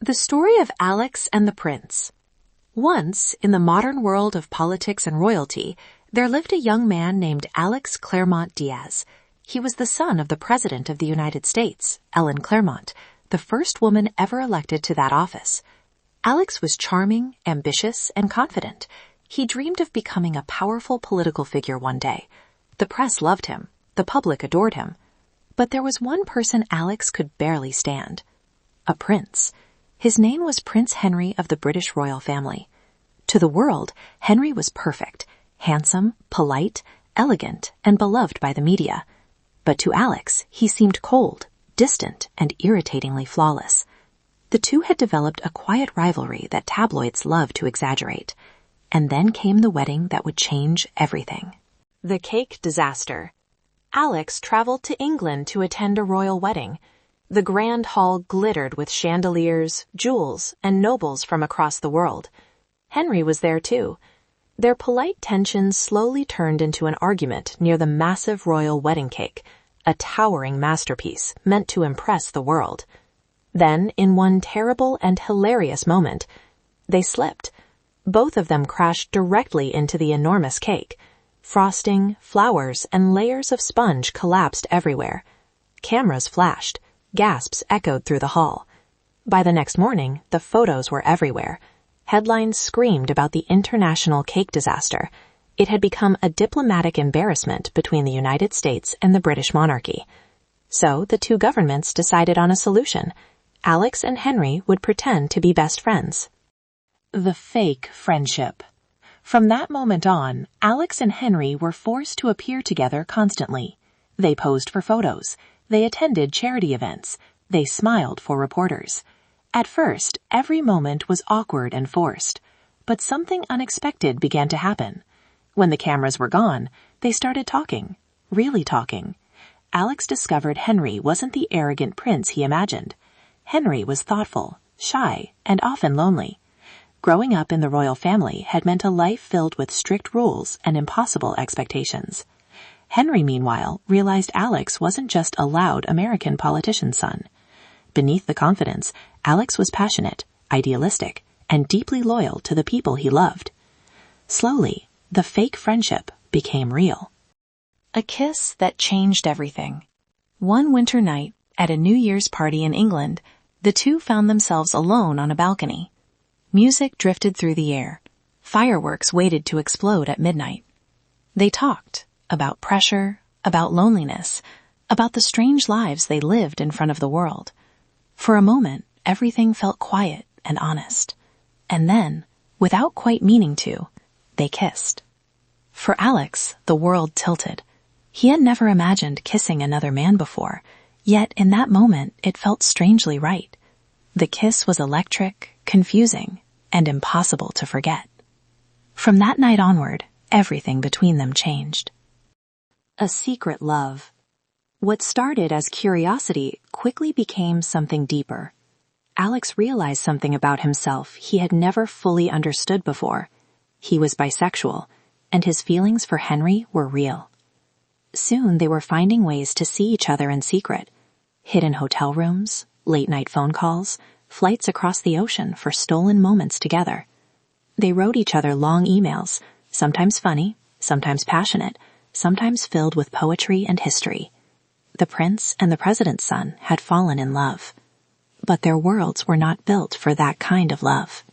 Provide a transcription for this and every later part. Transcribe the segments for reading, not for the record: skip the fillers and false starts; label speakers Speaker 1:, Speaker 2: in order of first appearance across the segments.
Speaker 1: The story of Alex and the Prince. Once, in the modern world of politics and royalty, there lived a young man named Alex Claremont Diaz. He was the son of the President of the United States, Ellen Claremont, the first woman ever elected to that office. Alex was charming, ambitious, and confident. He dreamed of becoming a powerful political figure one day. The press loved him. The public adored him. But there was one person Alex could barely stand. A prince. His name was Prince Henry of the British royal family. To the world, Henry was perfect, handsome, polite, elegant, and beloved by the media. But to Alex, he seemed cold, distant, and irritatingly flawless. The two had developed a quiet rivalry that tabloids loved to exaggerate. And then came the wedding that would change everything. The cake disaster. Alex traveled to England to attend a royal wedding. The grand hall glittered with chandeliers, jewels, and nobles from across the world. Henry was there too. Their polite tensions slowly turned into an argument near the massive royal wedding cake, a towering masterpiece meant to impress the world. Then, in one terrible and hilarious moment, they slipped. Both of them crashed directly into the enormous cake. Frosting, flowers, and layers of sponge collapsed everywhere. Cameras flashed. Gasps echoed through the hall. By the next morning, the photos were everywhere. Headlines screamed about the international cake disaster. It had become a diplomatic embarrassment between the United States and the British monarchy. So the two governments decided on a solution. Alex and Henry would pretend to be best friends. The fake friendship. From that moment on, Alex and Henry were forced to appear together constantly. They posed for photos. They attended charity events. They smiled for reporters. At first, every moment was awkward and forced. But something unexpected began to happen. When the cameras were gone, they started talking. Really talking. Alex discovered Henry wasn't the arrogant prince he imagined. Henry was thoughtful, shy, and often lonely. Growing up in the royal family had meant a life filled with strict rules and impossible expectations. Henry, meanwhile, realized Alex wasn't just a loud American politician's son. Beneath the confidence, Alex was passionate, idealistic, and deeply loyal to the people he loved. Slowly, the fake friendship became real. A kiss that changed everything. One winter night, at a New Year's party in England, the two found themselves alone on a balcony. Music drifted through the air. Fireworks waited to explode at midnight. They talked. About pressure, about loneliness, about the strange lives they lived in front of the world. For a moment, everything felt quiet and honest. And then, without quite meaning to, they kissed. For Alex, the world tilted. He had never imagined kissing another man before, yet in that moment it felt strangely right. The kiss was electric, confusing, and impossible to forget. From that night onward, everything between them changed. A secret love. What started as curiosity quickly became something deeper. Alex realized something about himself he had never fully understood before. He was bisexual, and his feelings for Henry were real. Soon they were finding ways to see each other in secret. Hidden hotel rooms, late-night phone calls, flights across the ocean for stolen moments together. They wrote each other long emails, sometimes funny, sometimes passionate, sometimes filled with poetry and history. The prince and the president's son had fallen in love. But their worlds were not built for that kind of love.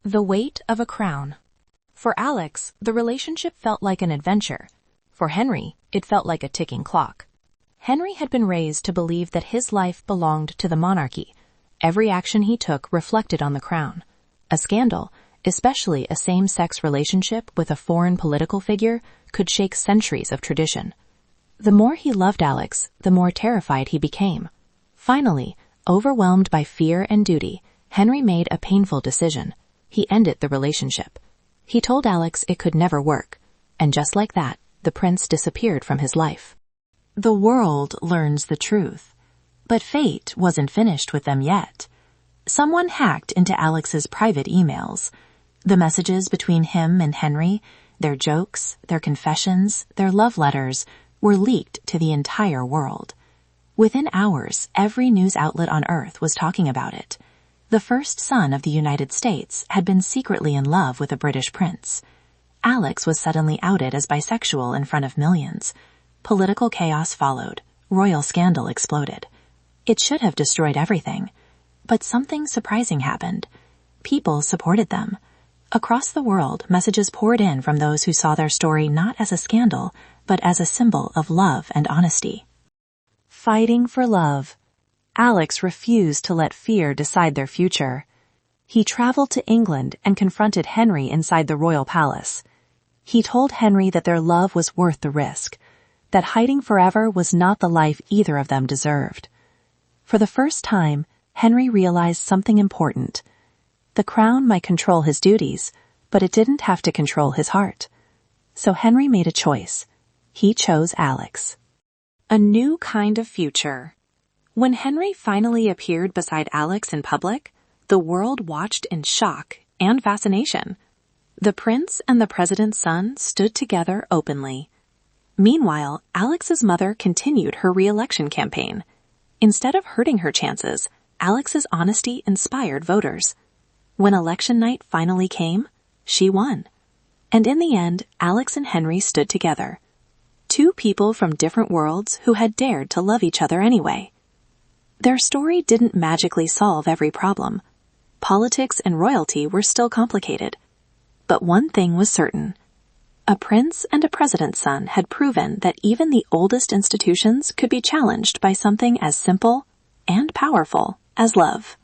Speaker 1: The weight of a crown. For Alex, the relationship felt like an adventure. For Henry, it felt like a ticking clock. Henry had been raised to believe that his life belonged to the monarchy. Every action he took reflected on the crown. A scandal, especially a same-sex relationship with a foreign political figure, could shake centuries of tradition. The more he loved Alex, the more terrified he became. Finally, overwhelmed by fear and duty, Henry made a painful decision. He ended the relationship. He told Alex it could never work, and just like that, the prince disappeared from his life. The world learns the truth. But fate wasn't finished with them yet. Someone hacked into Alex's private emails. The messages between him and Henry, their jokes, their confessions, their love letters, were leaked to the entire world. Within hours, every news outlet on Earth was talking about it. The first son of the United States had been secretly in love with a British prince. Alex was suddenly outed as bisexual in front of millions. Political chaos followed. Royal scandal exploded. It should have destroyed everything. But something surprising happened. People supported them. Across the world, messages poured in from those who saw their story not as a scandal, but as a symbol of love and honesty. Fighting for love. Alex refused to let fear decide their future. He traveled to England and confronted Henry inside the royal palace. He told Henry that their love was worth the risk, that hiding forever was not the life either of them deserved. For the first time, Henry realized something important. The crown might control his duties, but it didn't have to control his heart. So Henry made a choice. He chose Alex. A new kind of future. When Henry finally appeared beside Alex in public, the world watched in shock and fascination. The prince and the president's son stood together openly. Meanwhile, Alex's mother continued her re-election campaign. Instead of hurting her chances, Alex's honesty inspired voters. When election night finally came, she won. And in the end, Alex and Henry stood together. Two people from different worlds who had dared to love each other anyway. Their story didn't magically solve every problem. Politics and royalty were still complicated. But one thing was certain. A prince and a president's son had proven that even the oldest institutions could be challenged by something as simple and powerful as love.